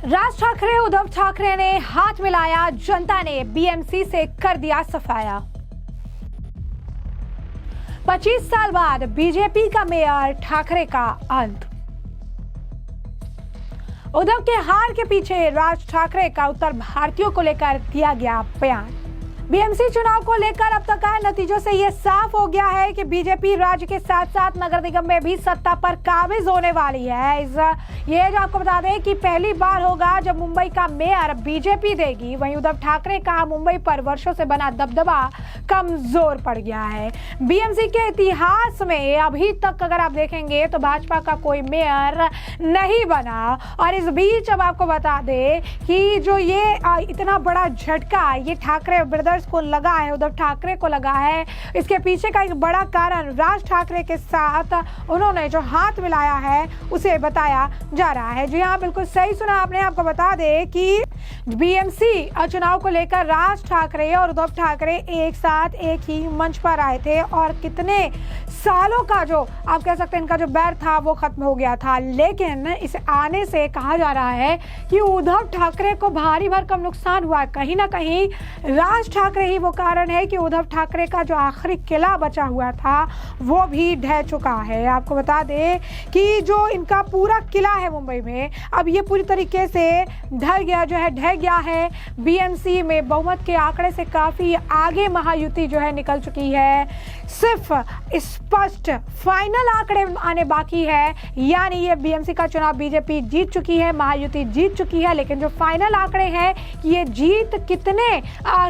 राज ठाकरे उद्धव ठाकरे ने हाथ मिलाया, जनता ने बीएमसी से कर दिया सफाया। 25 साल बाद बीजेपी का मेयर ठाकरे का अंत। उद्धव के हार के पीछे राज ठाकरे का उत्तर भारतीयों को लेकर दिया गया बयान। बीएमसी चुनाव को लेकर अब तक आए नतीजों से यह साफ हो गया है कि बीजेपी राज्य के साथ साथ नगर निगम में भी सत्ता पर काबिज होने वाली है। ये जो आपको बता दें कि पहली बार होगा जब मुंबई का मेयर बीजेपी देगी। वहीं उद्धव ठाकरे का मुंबई पर वर्षों से बना दबदबा कमजोर पड़ गया है। बीएमसी के इतिहास में अभी तक अगर आप देखेंगे तो भाजपा का कोई मेयर नहीं बना। और इस बीच अब आपको बता दें कि जो ये इतना बड़ा झटका ये ठाकरे ब्रदर्स को लगा है, उद्धव ठाकरे को लगा है, इसके पीछे का एक बड़ा कारण राज ठाकरे के साथ उन्होंने जो हाथ मिलाया है उसे बताया जा रहा है। जी हाँ, बिल्कुल सही सुना आपने। आपको बता दें कि बीएमसी चुनाव को लेकर राज ठाकरे और उद्धव ठाकरे एक साथ एक ही मंच पर आए थे और कितने सालों का जो आप कह सकते हैं इनका जो बैर था वो खत्म हो गया था। लेकिन इस आने से कहा जा रहा है कि उद्धव ठाकरे को भारी भरकम नुकसान हुआ। कहीं ना कहीं राज ठाकरे ही वो कारण है कि उद्धव ठाकरे का जो आखिरी किला बचा हुआ था वो भी ढह चुका है। आपको बता दें कि जो इनका पूरा किला है मुंबई में अब ये पूरी तरीके से ढह गया है। बीएमसी में बहुमत के आंकड़े से काफी आगे महायुति जो है निकल चुकी है। सिर्फ स्पष्ट फाइनल आंकड़े आने बाकी है, यानी ये बीएमसी का चुनाव बीजेपी जीत चुकी है, महायुति जीत चुकी है। लेकिन जो फाइनल आंकड़े हैं कि ये जीत कितने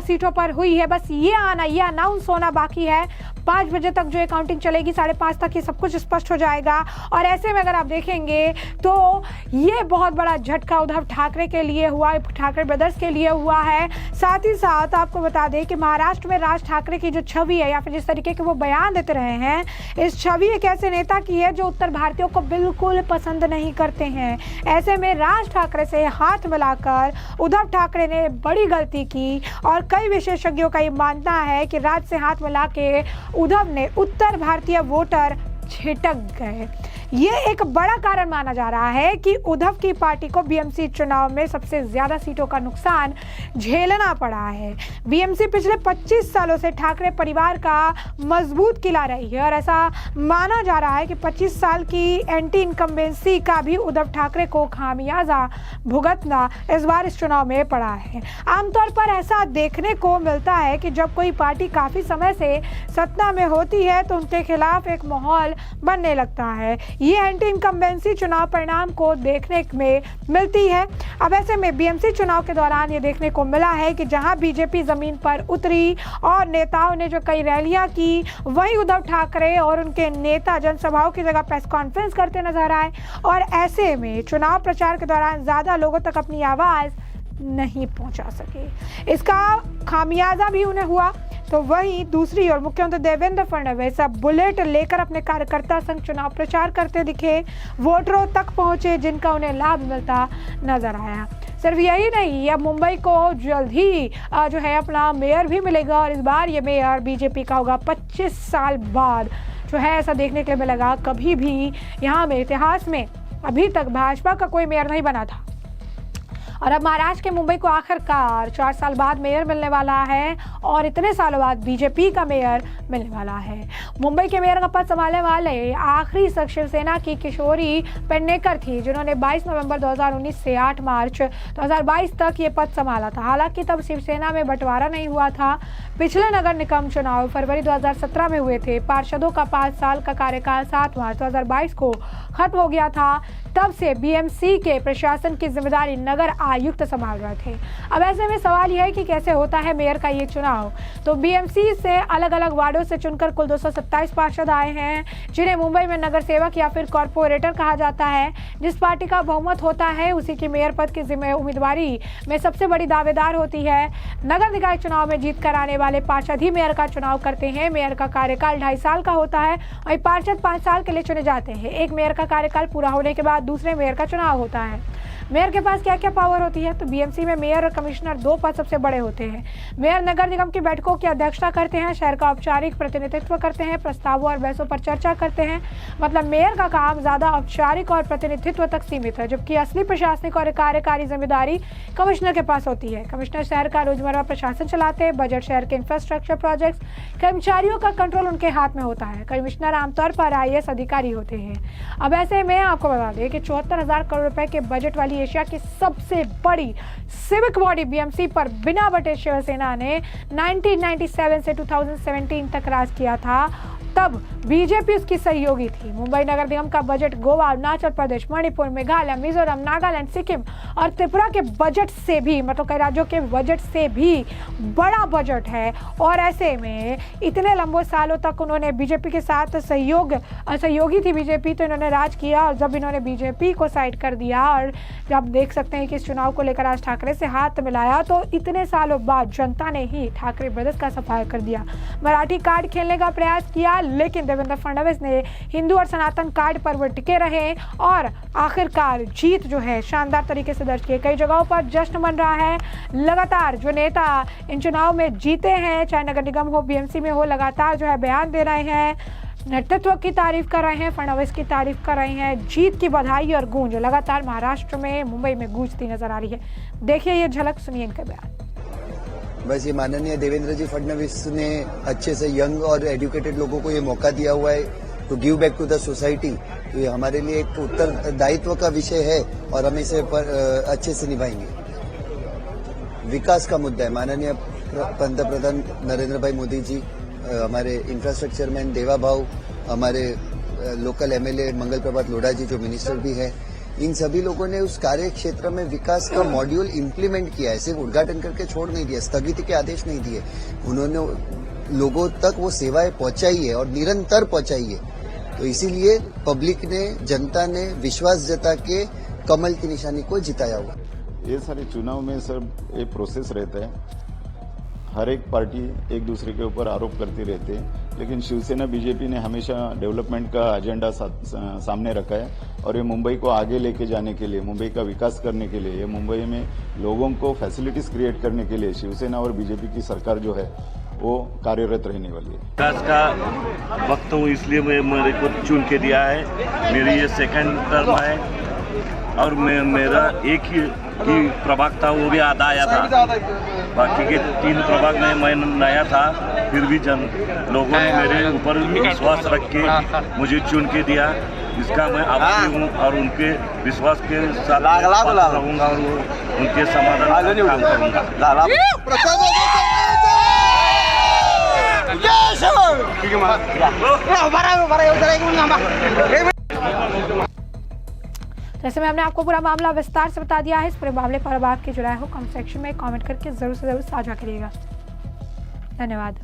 सीटों पर हुई है, बस ये अनाउंस होना बाकी है। 5 बजे तक जो काउंटिंग चलेगी, 5:30 तक ये सब कुछ स्पष्ट हो जाएगा। और ऐसे में अगर आप देखेंगे तो ये बहुत बड़ा झटका उद्धव ठाकरे के लिए हुआ, ठाकरे ब्रदर्स के लिए हुआ है। साथ ही साथ आपको बता दें कि महाराष्ट्र में राज ठाकरे की जो छवि है या फिर जिस तरीके के वो बयान देते रहे हैं, इस छवि एक ऐसे नेता की है जो उत्तर भारतीयों को बिल्कुल पसंद नहीं करते हैं। ऐसे में राज ठाकरे से हाथ मिलाकर उद्धव ठाकरे ने बड़ी गलती की और कई विशेषज्ञों का ये मानना है कि राज से हाथ मिला के उद्धव ने उत्तर भारतीय वोटर छिटक गए। ये एक बड़ा कारण माना जा रहा है कि उद्धव की पार्टी को बीएमसी चुनाव में सबसे ज्यादा सीटों का नुकसान झेलना पड़ा है। बीएमसी पिछले 25 सालों से ठाकरे परिवार का मजबूत किला रही है और ऐसा माना जा रहा है कि 25 साल की एंटी इनकम्बेंसी का भी उद्धव ठाकरे को खामियाजा भुगतना इस बार इस चुनाव में पड़ा है। आमतौर पर ऐसा देखने को मिलता है कि जब कोई पार्टी काफी समय से सत्ता में होती है तो उनके खिलाफ एक माहौल बनने लगता है। ये एंटी इनकम्बेंसी चुनाव परिणाम को देखने में मिलती है। अब ऐसे में बीएमसी चुनाव के दौरान ये देखने को मिला है कि जहां बीजेपी जमीन पर उतरी और नेताओं ने जो कई रैलियां की, वहीं उद्धव ठाकरे और उनके नेता जनसभाओं की जगह प्रेस कॉन्फ्रेंस करते नजर आए। और ऐसे में चुनाव प्रचार के दौरान ज्यादा लोगों तक अपनी आवाज नहीं पहुंचा सके। इसका खामियाजा भी उन्हें हुआ। तो वहीं दूसरी ओर मुख्यमंत्री देवेंद्र फडणवीस अब बुलेट लेकर अपने कार्यकर्ता संग चुनाव प्रचार करते दिखे, वोटरों तक पहुंचे जिनका उन्हें लाभ मिलता नजर आया। सिर्फ यही नहीं, अब मुंबई को जल्द ही जो है अपना मेयर भी मिलेगा और इस बार ये मेयर बीजेपी का होगा। 25 साल बाद जो है ऐसा देखने के लिए मिलेगा। कभी भी यहाँ में इतिहास में अभी तक भाजपा का कोई मेयर नहीं बना था और अब महाराष्ट्र के मुंबई को आखिरकार 4 साल बाद मेयर मिलने वाला है और इतने सालों बाद बीजेपी का मेयर मिलने वाला है। मुंबई के मेयर का पद संभालने वाले आखिरी शख्स शिवसेना की किशोरी पेडनेकर थी, जिन्होंने 22 नवंबर 2019 से 8 मार्च 2022 तक ये पद संभाला था। हालांकि तब शिवसेना में बंटवारा नहीं हुआ था। पिछले नगर निगम चुनाव फरवरी 2017 में हुए थे। पार्षदों का 5 साल का कार्यकाल 7 मार्च 2022 को खत्म हो गया था। तब से बीएमसी के प्रशासन की जिम्मेदारी नगर आयुक्त संभाल रहे थे। अब ऐसे में सवाल यह है कि कैसे होता है मेयर का ये चुनाव। तो बीएमसी से अलग अलग वार्डों से चुनकर कुल 227 पार्षद आए हैं, जिन्हें मुंबई में नगर सेवक या फिर कॉर्पोरेटर कहा जाता है। जिस पार्टी का बहुमत होता है उसी की मेयर पद की उम्मीदवारी में सबसे बड़ी दावेदार होती है। नगर निकाय चुनाव में जीत कर आने वाले पार्षद ही मेयर का चुनाव करते हैं। मेयर का कार्यकाल 2.5 साल का होता है। वही पार्षद 5 साल के लिए चुने जाते हैं। एक मेयर का कार्यकाल पूरा होने के बाद दूसरे मेयर का चुनाव होता है। मेयर के पास क्या क्या पावर होती है, तो बीएमसी में मेयर और कमिश्नर 2 पद सबसे बड़े होते हैं। मेयर नगर निगम की बैठकों की अध्यक्षता करते हैं, शहर का औपचारिक प्रतिनिधित्व करते हैं, प्रस्तावों और बहसों पर चर्चा करते हैं। मतलब मेयर का काम ज्यादा औपचारिक और प्रतिनिधित्व तक सीमित है, जबकि असली प्रशासनिक और कार्यकारी जिम्मेदारी कमिश्नर के पास होती है। कमिश्नर शहर का रोजमर्रा प्रशासन चलाते हैं, बजट, शहर के इंफ्रास्ट्रक्चर प्रोजेक्ट्स, कर्मचारियों का कंट्रोल उनके हाथ में होता है। कमिश्नर आमतौर पर आईएएस अधिकारी होते हैं। अब ऐसे में आपको बता दें कि 74,000 करोड़ रुपए के बजट वाली एशिया की सबसे बड़ी सिविक बॉडी बीएमसी पर बिना बटे शिवसेना ने 1997 से 2017 तक राज किया था। तब बीजेपी उसकी सहयोगी थी। मुंबई नगर निगम का बजट गोवा, अरुणाचल प्रदेश, मणिपुर, मेघालय, मिजोरम, नागालैंड, सिक्किम और त्रिपुरा के बजट से भी, मतलब कई राज्यों के बजट से भी बड़ा बजट है। और ऐसे में इतने लंबे सालों तक उन्होंने बीजेपी के साथ सहयोगी थी बीजेपी, तो इन्होंने राज किया। और जब इन्होंने बीजेपी को साइड कर दिया और जब देख सकते हैं कि इस चुनाव को लेकर राज ठाकरे से हाथ मिलाया, तो इतने सालों बाद जनता ने ही ठाकरे ब्रदर्स का सफाया कर दिया। मराठी कार्ड खेलने का प्रयास किया, लेकिन देवेंद्र फडणवीस ने हिंदू और सनातन कार्ड पर वो टिके रहे और आखिरकार जीत जो है शानदार तरीके से दर्ज की। कई जगहों पर जश्न मन रहा है। लगातार जो नेता इन चुनाव में जीते हैं, चाहे नगर निगम हो, बीएमसी में हो, लगातार जो है बयान दे रहे हैं, नेतृत्व की तारीफ कर रहे हैं, फडणवीस की तारीफ कर रहे हैं। जीत की बधाई और गूंज लगातार महाराष्ट्र में, मुंबई में गूंजती नजर आ रही है। देखिए ये झलक, सुनिए इनका बयान। बस ये माननीय देवेंद्र जी फडणवीस ने अच्छे से यंग और एजुकेटेड लोगों को ये मौका दिया हुआ है to give back to the society. तो ये हमारे लिए एक उत्तरदायित्व का विषय है और हम इसे अच्छे से निभाएंगे। विकास का मुद्दा है। माननीय पंतप्रधान नरेंद्र भाई मोदी जी, हमारे इंफ्रास्ट्रक्चर मैन देवा भाऊ, हमारे लोकल एमएलए मंगल प्रभात लोढ़ा जी जो मिनिस्टर भी है, इन सभी लोगों ने उस कार्य क्षेत्र में विकास का मॉड्यूल इम्प्लीमेंट किया है। सिर्फ उद्घाटन करके छोड़ नहीं दिया, स्थगित के आदेश नहीं दिए, उन्होंने लोगों तक वो सेवाएं पहुंचाई है और निरंतर पहुंचाई है। तो इसीलिए पब्लिक ने, जनता ने विश्वास जता के कमल की निशानी को जिताया हुआ। ये सारे चुनाव में सर एक प्रोसेस रहता है, हर एक पार्टी एक दूसरे के ऊपर आरोप करती रहती है, लेकिन शिवसेना बीजेपी ने हमेशा डेवलपमेंट का एजेंडा सामने रखा है और ये मुंबई को आगे लेके जाने के लिए, मुंबई का विकास करने के लिए, ये मुंबई में लोगों को फैसिलिटीज क्रिएट करने के लिए शिवसेना और बीजेपी की सरकार जो है वो कार्यरत रहने वाली है। विकास का वक्त हूँ, इसलिए मेरे को चुन के दिया है। मेरी ये सेकंड टर्म है और मेरा एक ही प्रभाग था, वो भी आधा आया था, बाकी के 3 प्रभाग में मैं नया था। फिर भी लोगों ने मेरे ऊपर विश्वास रख के मुझे चुन के दिया, इसका मैं आभारी हूँ और उनके विश्वास के साथ रहूँगा और वो उनके समाधान का काम करूँगा। जैसे में हमने आपको पूरा मामला विस्तार से बता दिया है। इस पूरे मामले पर अब आपकी जो राय हो कमेंट सेक्शन में कमेंट करके जरूर से जरूर साझा करिएगा। धन्यवाद।